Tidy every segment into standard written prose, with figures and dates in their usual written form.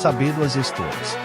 saber as histórias.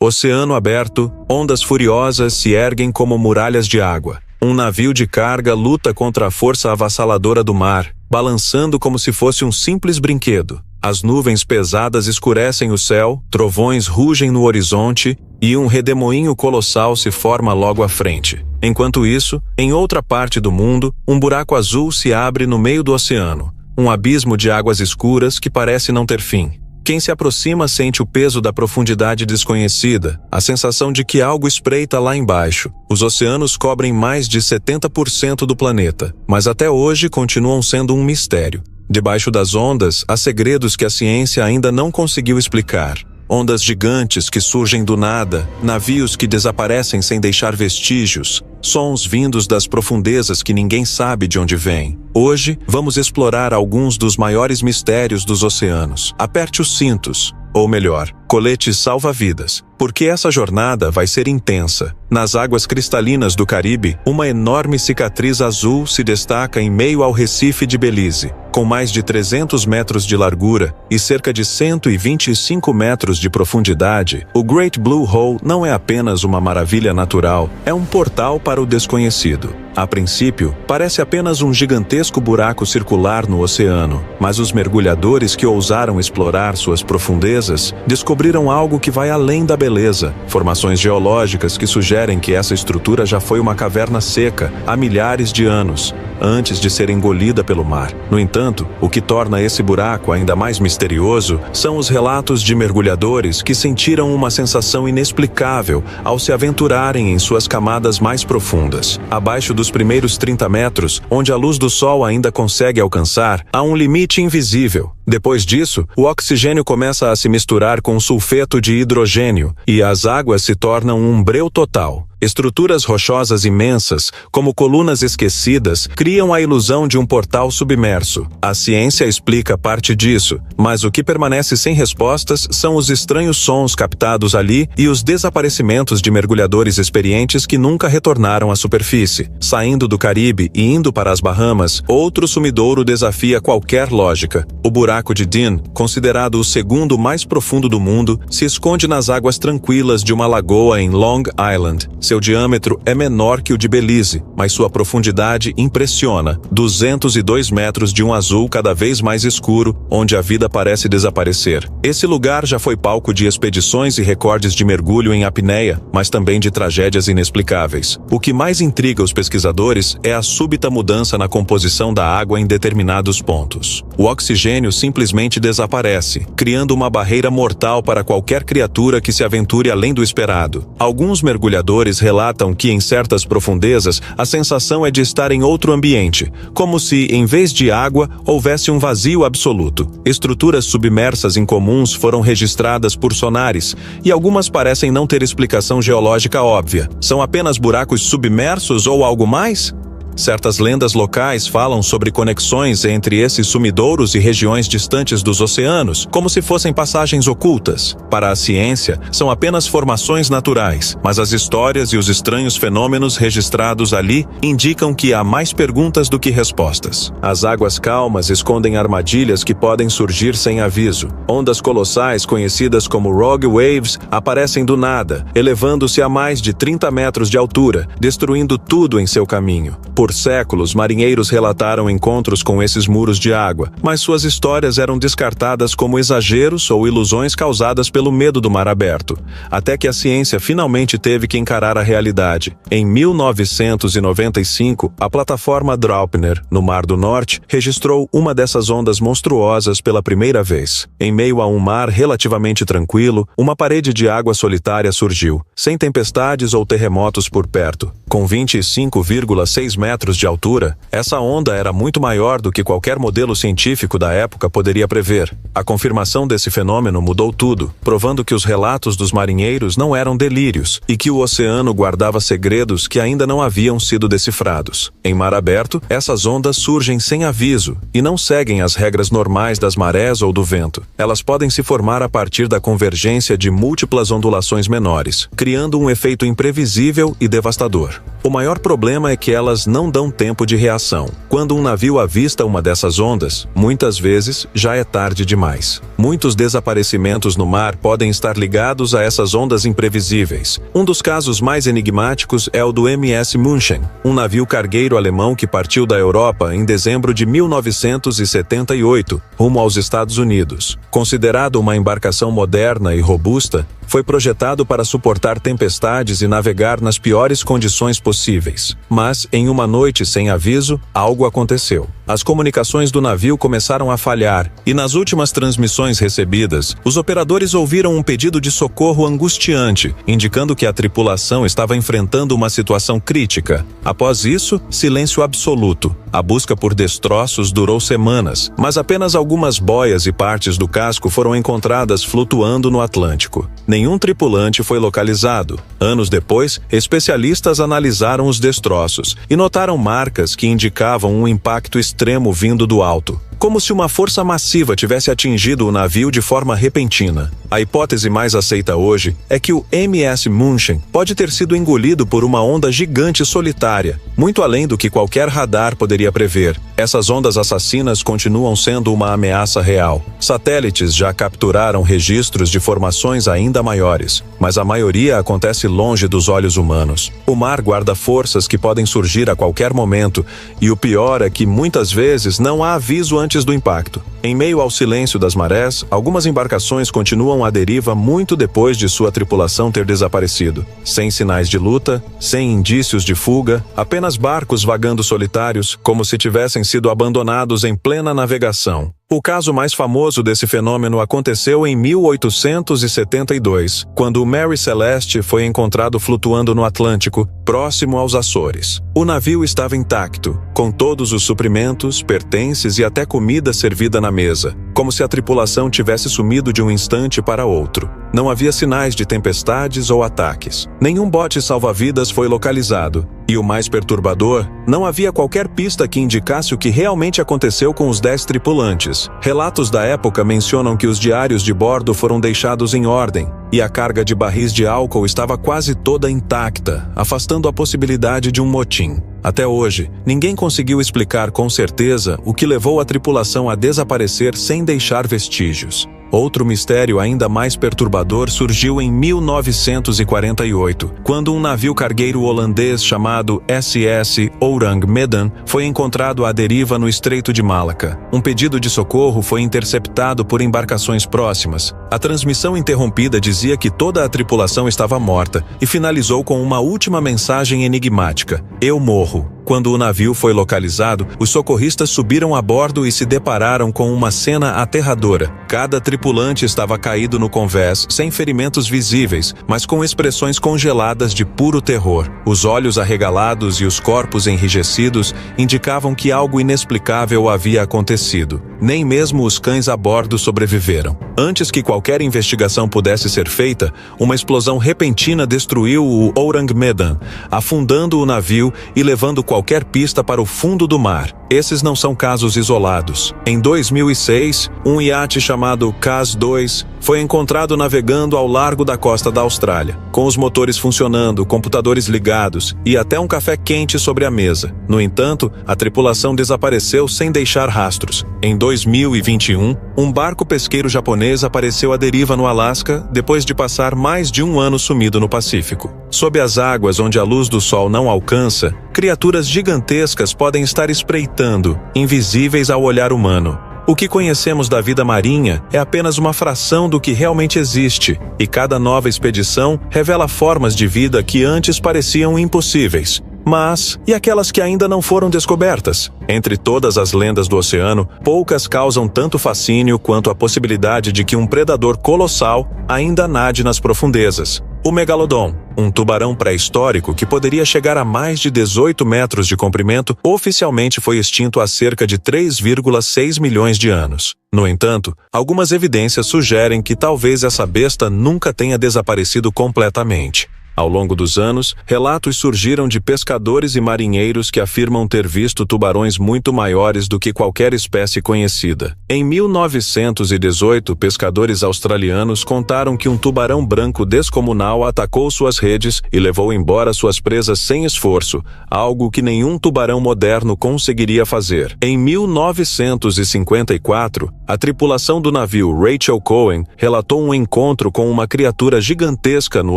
Oceano aberto, ondas furiosas se erguem como muralhas de água. Um navio de carga luta contra a força avassaladora do mar, balançando como se fosse um simples brinquedo. As nuvens pesadas escurecem o céu, trovões rugem no horizonte e um redemoinho colossal se forma logo à frente. Enquanto isso, em outra parte do mundo, um buraco azul se abre no meio do oceano, um abismo de águas escuras que parece não ter fim. Quem se aproxima sente o peso da profundidade desconhecida, a sensação de que algo espreita lá embaixo. Os oceanos cobrem mais de 70% do planeta, mas até hoje continuam sendo um mistério. Debaixo das ondas, há segredos que a ciência ainda não conseguiu explicar. Ondas gigantes que surgem do nada, navios que desaparecem sem deixar vestígios, sons vindos das profundezas que ninguém sabe de onde vêm. Hoje, vamos explorar alguns dos maiores mistérios dos oceanos. Aperte os cintos, ou melhor, colete salva-vidas, porque essa jornada vai ser intensa. Nas águas cristalinas do Caribe, uma enorme cicatriz azul se destaca em meio ao Recife de Belize. Com mais de 300 metros de largura e cerca de 125 metros de profundidade, o Great Blue Hole não é apenas uma maravilha natural, é um portal para o desconhecido. A princípio, parece apenas um gigantesco buraco circular no oceano, mas os mergulhadores que ousaram explorar suas profundezas descobriram algo que vai além da beleza. Formações geológicas que sugerem que essa estrutura já foi uma caverna seca há milhares de anos, antes de ser engolida pelo mar. No entanto, o que torna esse buraco ainda mais misterioso são os relatos de mergulhadores que sentiram uma sensação inexplicável ao se aventurarem em suas camadas mais profundas. Abaixo dos primeiros 30 metros, onde a luz do sol ainda consegue alcançar, há um limite invisível. Depois disso, o oxigênio começa a se misturar com sulfeto de hidrogênio e as águas se tornam um breu total. Estruturas rochosas imensas, como colunas esquecidas, criam a ilusão de um portal submerso. A ciência explica parte disso, mas o que permanece sem respostas são os estranhos sons captados ali e os desaparecimentos de mergulhadores experientes que nunca retornaram à superfície. Saindo do Caribe e indo para as Bahamas, outro sumidouro desafia qualquer lógica. O buraco de Dean, considerado o segundo mais profundo do mundo, se esconde nas águas tranquilas de uma lagoa em Long Island. Seu diâmetro é menor que o de Belize, mas sua profundidade impressiona. 202 metros de um azul cada vez mais escuro, onde a vida parece desaparecer. Esse lugar já foi palco de expedições e recordes de mergulho em apneia, mas também de tragédias inexplicáveis. O que mais intriga os pesquisadores é a súbita mudança na composição da água em determinados pontos. O oxigênio simplesmente desaparece, criando uma barreira mortal para qualquer criatura que se aventure além do esperado. Alguns mergulhadores relatam que em certas profundezas a sensação é de estar em outro ambiente, como se, em vez de água, houvesse um vazio absoluto. Estruturas submersas incomuns foram registradas por sonares, e algumas parecem não ter explicação geológica óbvia. São apenas buracos submersos ou algo mais? Certas lendas locais falam sobre conexões entre esses sumidouros e regiões distantes dos oceanos, como se fossem passagens ocultas. Para a ciência, são apenas formações naturais, mas as histórias e os estranhos fenômenos registrados ali indicam que há mais perguntas do que respostas. As águas calmas escondem armadilhas que podem surgir sem aviso. Ondas colossais, conhecidas como Rogue Waves, aparecem do nada, elevando-se a mais de 30 metros de altura, destruindo tudo em seu caminho. Por séculos, marinheiros relataram encontros com esses muros de água, mas suas histórias eram descartadas como exageros ou ilusões causadas pelo medo do mar aberto, até que a ciência finalmente teve que encarar a realidade. Em 1995, a plataforma Draupner, no Mar do Norte, registrou uma dessas ondas monstruosas pela primeira vez. Em meio a um mar relativamente tranquilo, uma parede de água solitária surgiu, sem tempestades ou terremotos por perto. Com 25,6 metros de altura, essa onda era muito maior do que qualquer modelo científico da época poderia prever. A confirmação desse fenômeno mudou tudo, provando que os relatos dos marinheiros não eram delírios e que o oceano guardava segredos que ainda não haviam sido decifrados. Em mar aberto, essas ondas surgem sem aviso e não seguem as regras normais das marés ou do vento. Elas podem se formar a partir da convergência de múltiplas ondulações menores, criando um efeito imprevisível e devastador. O maior problema é que elas não não dão tempo de reação. Quando um navio avista uma dessas ondas, muitas vezes já é tarde demais. Muitos desaparecimentos no mar podem estar ligados a essas ondas imprevisíveis. Um dos casos mais enigmáticos é o do MS München, um navio cargueiro alemão que partiu da Europa em dezembro de 1978, rumo aos Estados Unidos. Considerado uma embarcação moderna e robusta, foi projetado para suportar tempestades e navegar nas piores condições possíveis. Mas, em uma noite sem aviso, algo aconteceu. As comunicações do navio começaram a falhar, e nas últimas transmissões recebidas, os operadores ouviram um pedido de socorro angustiante, indicando que a tripulação estava enfrentando uma situação crítica. Após isso, silêncio absoluto. A busca por destroços durou semanas, mas apenas algumas boias e partes do casco foram encontradas flutuando no Atlântico. Nenhum tripulante foi localizado. Anos depois, especialistas analisaram os destroços e notaram marcas que indicavam um impacto extremo vindo do alto, como se uma força massiva tivesse atingido o navio de forma repentina. A hipótese mais aceita hoje é que o MS München pode ter sido engolido por uma onda gigante solitária, muito além do que qualquer radar poderia prever. Essas ondas assassinas continuam sendo uma ameaça real. Satélites já capturaram registros de formações ainda maiores, mas a maioria acontece longe dos olhos humanos. O mar guarda forças que podem surgir a qualquer momento, e o pior é que muitas vezes não há aviso antes do impacto. Em meio ao silêncio das marés, algumas embarcações continuam à deriva muito depois de sua tripulação ter desaparecido. Sem sinais de luta, sem indícios de fuga, apenas barcos vagando solitários, como se tivessem sido abandonados em plena navegação. O caso mais famoso desse fenômeno aconteceu em 1872, quando o Mary Celeste foi encontrado flutuando no Atlântico, próximo aos Açores. O navio estava intacto, com todos os suprimentos, pertences e até comida servida na mesa, como se a tripulação tivesse sumido de um instante para outro. Não havia sinais de tempestades ou ataques. Nenhum bote salva-vidas foi localizado. E o mais perturbador, não havia qualquer pista que indicasse o que realmente aconteceu com os 10 tripulantes. Relatos da época mencionam que os diários de bordo foram deixados em ordem, e a carga de barris de álcool estava quase toda intacta, afastando a possibilidade de um motim. Até hoje, ninguém conseguiu explicar com certeza o que levou a tripulação a desaparecer sem deixar vestígios. Outro mistério ainda mais perturbador surgiu em 1948, quando um navio cargueiro holandês chamado SS Orang Medan foi encontrado à deriva no Estreito de Malaca. Um pedido de socorro foi interceptado por embarcações próximas. A transmissão interrompida dizia que toda a tripulação estava morta e finalizou com uma última mensagem enigmática: "Eu morro." Quando o navio foi localizado, os socorristas subiram a bordo e se depararam com uma cena aterradora. Cada tripulante estava caído no convés, sem ferimentos visíveis, mas com expressões congeladas de puro terror. Os olhos arregalados e os corpos enrijecidos indicavam que algo inexplicável havia acontecido. Nem mesmo os cães a bordo sobreviveram. Antes que qualquer investigação pudesse ser feita, uma explosão repentina destruiu o Orang Medan, afundando o navio e levando qualquer pista para o fundo do mar. Esses não são casos isolados. Em 2006, um iate chamado CAS-2 foi encontrado navegando ao largo da costa da Austrália, com os motores funcionando, computadores ligados e até um café quente sobre a mesa. No entanto, a tripulação desapareceu sem deixar rastros. Em 2021, um barco pesqueiro japonês apareceu à deriva no Alasca depois de passar mais de um ano sumido no Pacífico. Sob as águas onde a luz do sol não alcança, criaturas gigantescas podem estar espreitando, invisíveis ao olhar humano. O que conhecemos da vida marinha é apenas uma fração do que realmente existe, e cada nova expedição revela formas de vida que antes pareciam impossíveis. Mas, e aquelas que ainda não foram descobertas? Entre todas as lendas do oceano, poucas causam tanto fascínio quanto a possibilidade de que um predador colossal ainda nade nas profundezas. O Megalodon, um tubarão pré-histórico que poderia chegar a mais de 18 metros de comprimento, oficialmente foi extinto há cerca de 3,6 milhões de anos. No entanto, algumas evidências sugerem que talvez essa besta nunca tenha desaparecido completamente. Ao longo dos anos, relatos surgiram de pescadores e marinheiros que afirmam ter visto tubarões muito maiores do que qualquer espécie conhecida. Em 1918, pescadores australianos contaram que um tubarão branco descomunal atacou suas redes e levou embora suas presas sem esforço, algo que nenhum tubarão moderno conseguiria fazer. Em 1954, a tripulação do navio Rachel Cohen relatou um encontro com uma criatura gigantesca no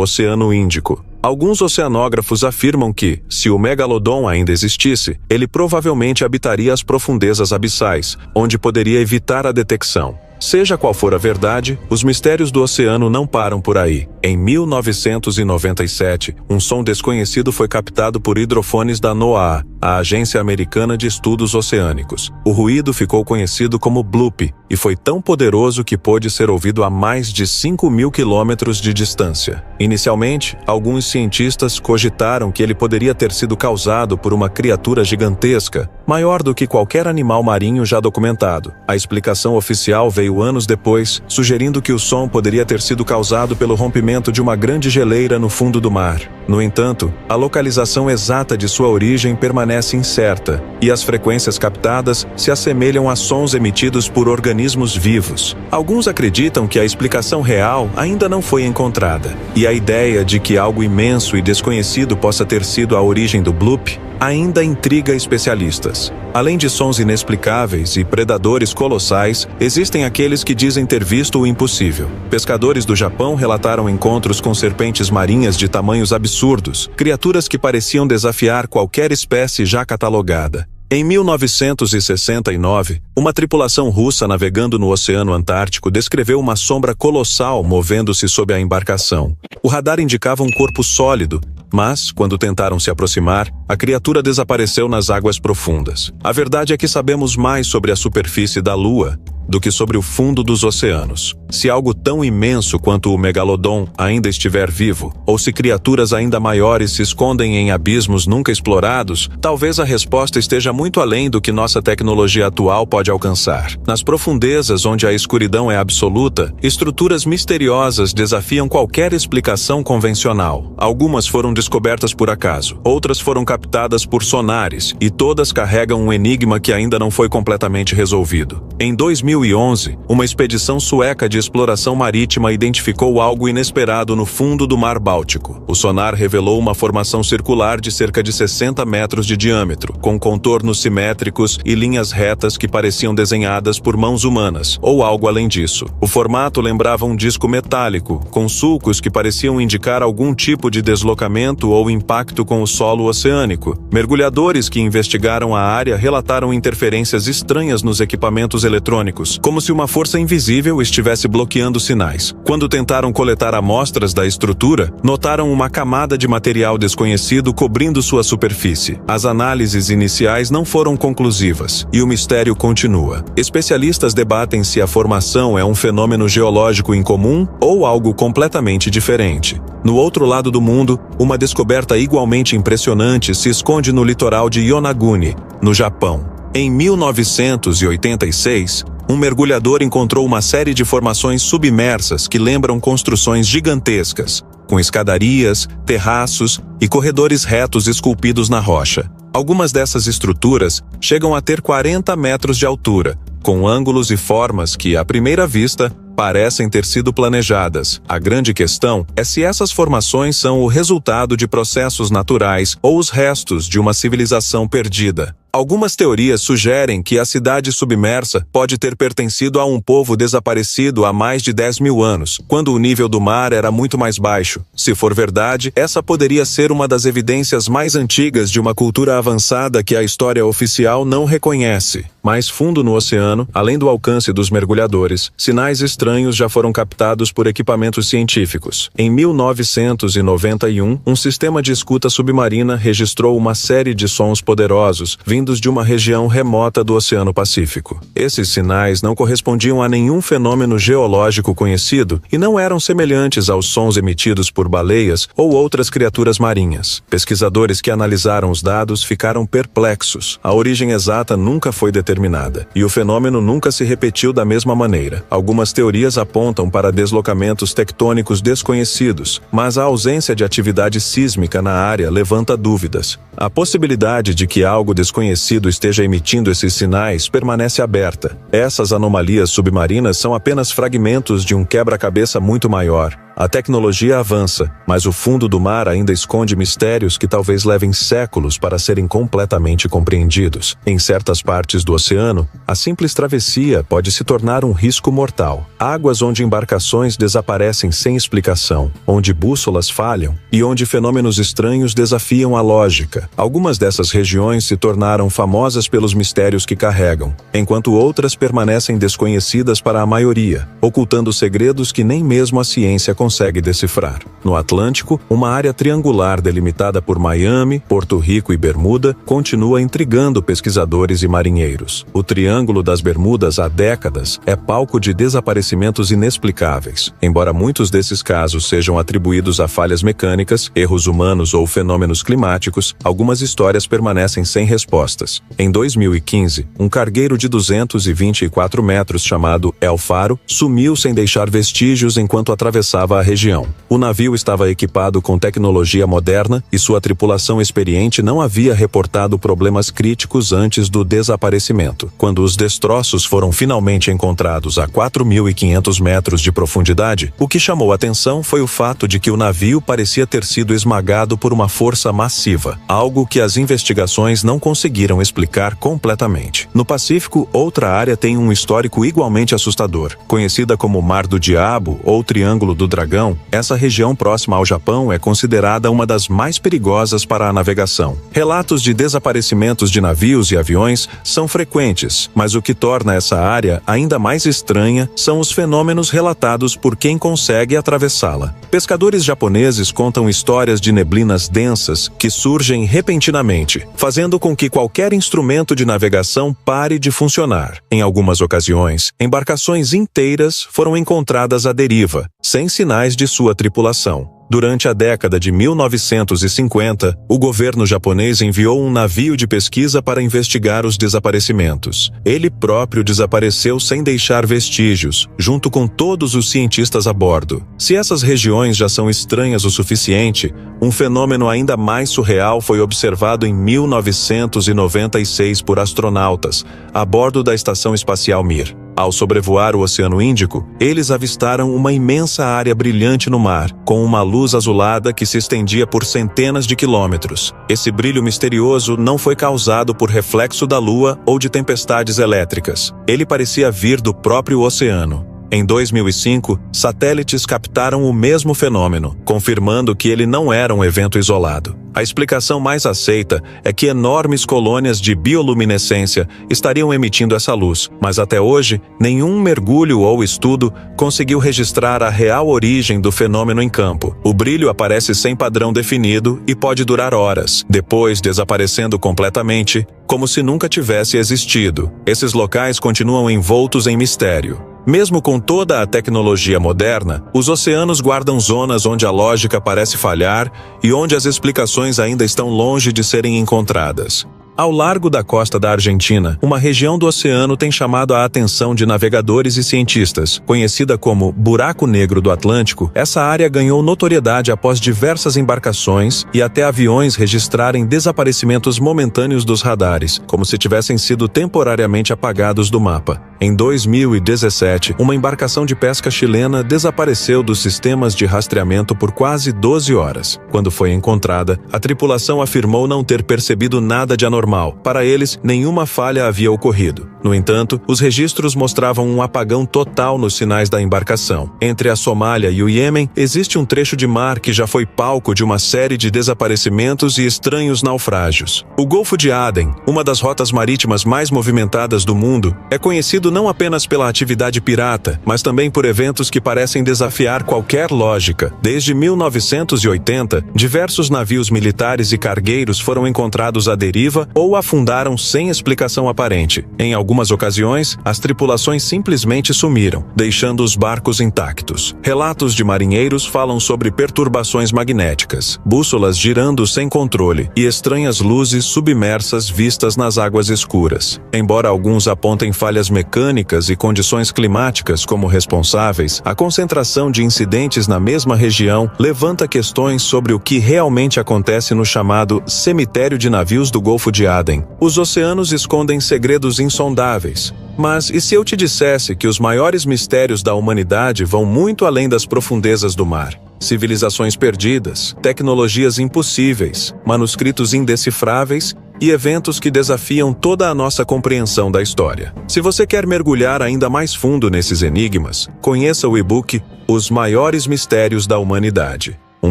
Oceano Índico. Alguns oceanógrafos afirmam que, se o megalodon ainda existisse, ele provavelmente habitaria as profundezas abissais, onde poderia evitar a detecção. Seja qual for a verdade, os mistérios do oceano não param por aí. Em 1997, um som desconhecido foi captado por hidrofones da NOAA, a Agência Americana de Estudos Oceânicos. O ruído ficou conhecido como bloop e foi tão poderoso que pôde ser ouvido a mais de 5.000 quilômetros de distância. Inicialmente, alguns cientistas cogitaram que ele poderia ter sido causado por uma criatura gigantesca, maior do que qualquer animal marinho já documentado. A explicação oficial veio anos depois, sugerindo que o som poderia ter sido causado pelo rompimento de uma grande geleira no fundo do mar. No entanto, a localização exata de sua origem permanece incerta, e as frequências captadas se assemelham a sons emitidos por organismos vivos. Alguns acreditam que a explicação real ainda não foi encontrada, e a ideia de que algo imenso e desconhecido possa ter sido a origem do bloop ainda intriga especialistas. Além de sons inexplicáveis e predadores colossais, existem aqueles que dizem ter visto o impossível. Pescadores do Japão relataram encontros com serpentes marinhas de tamanhos absurdos, criaturas que pareciam desafiar qualquer espécie já catalogada. Em 1969, uma tripulação russa navegando no Oceano Antártico descreveu uma sombra colossal movendo-se sob a embarcação. O radar indicava um corpo sólido, mas, quando tentaram se aproximar, a criatura desapareceu nas águas profundas. A verdade é que sabemos mais sobre a superfície da Lua do que sobre o fundo dos oceanos. Se algo tão imenso quanto o megalodon ainda estiver vivo, ou se criaturas ainda maiores se escondem em abismos nunca explorados, talvez a resposta esteja muito além do que nossa tecnologia atual pode alcançar. Nas profundezas onde a escuridão é absoluta, estruturas misteriosas desafiam qualquer explicação convencional. Algumas foram descobertas por acaso, outras foram captadas por sonares, e todas carregam um enigma que ainda não foi completamente resolvido. Em 2011, uma expedição sueca de exploração marítima identificou algo inesperado no fundo do Mar Báltico. O sonar revelou uma formação circular de cerca de 60 metros de diâmetro, com contornos simétricos e linhas retas que pareciam desenhadas por mãos humanas, ou algo além disso. O formato lembrava um disco metálico, com sulcos que pareciam indicar algum tipo de deslocamento ou impacto com o solo oceânico. Mergulhadores que investigaram a área relataram interferências estranhas nos equipamentos eletrônicos, como se uma força invisível estivesse bloqueando sinais. Quando tentaram coletar amostras da estrutura, notaram uma camada de material desconhecido cobrindo sua superfície. As análises iniciais não foram conclusivas, e o mistério continua. Especialistas debatem se a formação é um fenômeno geológico incomum ou algo completamente diferente. No outro lado do mundo, uma descoberta igualmente impressionante se esconde no litoral de Yonaguni, no Japão. Em 1986, um mergulhador encontrou uma série de formações submersas que lembram construções gigantescas, com escadarias, terraços e corredores retos esculpidos na rocha. Algumas dessas estruturas chegam a ter 40 metros de altura, com ângulos e formas que, à primeira vista, parecem ter sido planejadas. A grande questão é se essas formações são o resultado de processos naturais ou os restos de uma civilização perdida. Algumas teorias sugerem que a cidade submersa pode ter pertencido a um povo desaparecido há mais de 10.000 anos, quando o nível do mar era muito mais baixo. Se for verdade, essa poderia ser uma das evidências mais antigas de uma cultura avançada que a história oficial não reconhece. Mais fundo no oceano, além do alcance dos mergulhadores, sinais estranhos já foram captados por equipamentos científicos. Em 1991, um sistema de escuta submarina registrou uma série de sons poderosos vindo vindos de uma região remota do Oceano Pacífico. Esses sinais não correspondiam a nenhum fenômeno geológico conhecido e não eram semelhantes aos sons emitidos por baleias ou outras criaturas marinhas. Pesquisadores que analisaram os dados ficaram perplexos. A origem exata nunca foi determinada e o fenômeno nunca se repetiu da mesma maneira. Algumas teorias apontam para deslocamentos tectônicos desconhecidos, mas a ausência de atividade sísmica na área levanta dúvidas. A possibilidade de que algo desconhecido esteja emitindo esses sinais permanece aberta. Essas anomalias submarinas são apenas fragmentos de um quebra-cabeça muito maior. A tecnologia avança, mas o fundo do mar ainda esconde mistérios que talvez levem séculos para serem completamente compreendidos. Em certas partes do oceano, a simples travessia pode se tornar um risco mortal. Águas onde embarcações desaparecem sem explicação, onde bússolas falham e onde fenômenos estranhos desafiam a lógica. Algumas dessas regiões se tornaram famosas pelos mistérios que carregam, enquanto outras permanecem desconhecidas para a maioria, ocultando segredos que nem mesmo a ciência consegue decifrar. No Atlântico, uma área triangular delimitada por Miami, Porto Rico e Bermuda continua intrigando pesquisadores e marinheiros. O Triângulo das Bermudas há décadas é palco de desaparecimentos inexplicáveis. Embora muitos desses casos sejam atribuídos a falhas mecânicas, erros humanos ou fenômenos climáticos, algumas histórias permanecem sem respostas. Em 2015, um cargueiro de 224 metros chamado El Faro sumiu sem deixar vestígios enquanto atravessava a região. O navio estava equipado com tecnologia moderna e sua tripulação experiente não havia reportado problemas críticos antes do desaparecimento. Quando os destroços foram finalmente encontrados a 4.500 metros de profundidade, o que chamou atenção foi o fato de que o navio parecia ter sido esmagado por uma força massiva, algo que as investigações não conseguiram explicar completamente. No Pacífico, outra área tem um histórico igualmente assustador. Conhecida como Mar do Diabo ou Triângulo do Dragão, essa região próxima ao Japão é considerada uma das mais perigosas para a navegação. Relatos de desaparecimentos de navios e aviões são frequentes, mas o que torna essa área ainda mais estranha são os fenômenos relatados por quem consegue atravessá-la. Pescadores japoneses contam histórias de neblinas densas que surgem repentinamente, fazendo com que qualquer instrumento de navegação pare de funcionar. Em algumas ocasiões, embarcações inteiras foram encontradas à deriva, sem sinais de sua tripulação. Durante a década de 1950, o governo japonês enviou um navio de pesquisa para investigar os desaparecimentos. Ele próprio desapareceu sem deixar vestígios, junto com todos os cientistas a bordo. Se essas regiões já são estranhas o suficiente, um fenômeno ainda mais surreal foi observado em 1996 por astronautas, a bordo da Estação Espacial Mir. Ao sobrevoar o Oceano Índico, eles avistaram uma imensa área brilhante no mar, com uma luz azulada que se estendia por centenas de quilômetros. Esse brilho misterioso não foi causado por reflexo da Lua ou de tempestades elétricas. Ele parecia vir do próprio oceano. Em 2005, satélites captaram o mesmo fenômeno, confirmando que ele não era um evento isolado. A explicação mais aceita é que enormes colônias de bioluminescência estariam emitindo essa luz, mas até hoje, nenhum mergulho ou estudo conseguiu registrar a real origem do fenômeno em campo. O brilho aparece sem padrão definido e pode durar horas, depois desaparecendo completamente, como se nunca tivesse existido. Esses locais continuam envoltos em mistério. Mesmo com toda a tecnologia moderna, os oceanos guardam zonas onde a lógica parece falhar e onde as explicações ainda estão longe de serem encontradas. Ao largo da costa da Argentina, uma região do oceano tem chamado a atenção de navegadores e cientistas. Conhecida como Buraco Negro do Atlântico, essa área ganhou notoriedade após diversas embarcações e até aviões registrarem desaparecimentos momentâneos dos radares, como se tivessem sido temporariamente apagados do mapa. Em 2017, uma embarcação de pesca chilena desapareceu dos sistemas de rastreamento por quase 12 horas. Quando foi encontrada, a tripulação afirmou não ter percebido nada de anormal. Para eles, nenhuma falha havia ocorrido. No entanto, os registros mostravam um apagão total nos sinais da embarcação. Entre a Somália e o Iêmen, existe um trecho de mar que já foi palco de uma série de desaparecimentos e estranhos naufrágios. O Golfo de Aden, uma das rotas marítimas mais movimentadas do mundo, é conhecido não apenas pela atividade pirata, mas também por eventos que parecem desafiar qualquer lógica. Desde 1980, diversos navios militares e cargueiros foram encontrados à deriva ou afundaram sem explicação aparente. Em algumas ocasiões, as tripulações simplesmente sumiram, deixando os barcos intactos. Relatos de marinheiros falam sobre perturbações magnéticas, bússolas girando sem controle e estranhas luzes submersas vistas nas águas escuras. Embora alguns apontem falhas mecânicas e condições climáticas como responsáveis, a concentração de incidentes na mesma região levanta questões sobre o que realmente acontece no chamado cemitério de navios do Golfo de Aden. Os oceanos escondem segredos insondáveis. Mas e se eu te dissesse que os maiores mistérios da humanidade vão muito além das profundezas do mar? Civilizações perdidas, tecnologias impossíveis, manuscritos indecifráveis e eventos que desafiam toda a nossa compreensão da história. Se você quer mergulhar ainda mais fundo nesses enigmas, conheça o e-book Os Maiores Mistérios da Humanidade. Um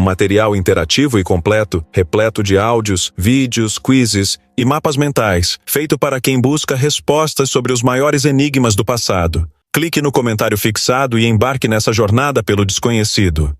material interativo e completo, repleto de áudios, vídeos, quizzes e mapas mentais, feito para quem busca respostas sobre os maiores enigmas do passado. Clique no comentário fixado e embarque nessa jornada pelo desconhecido.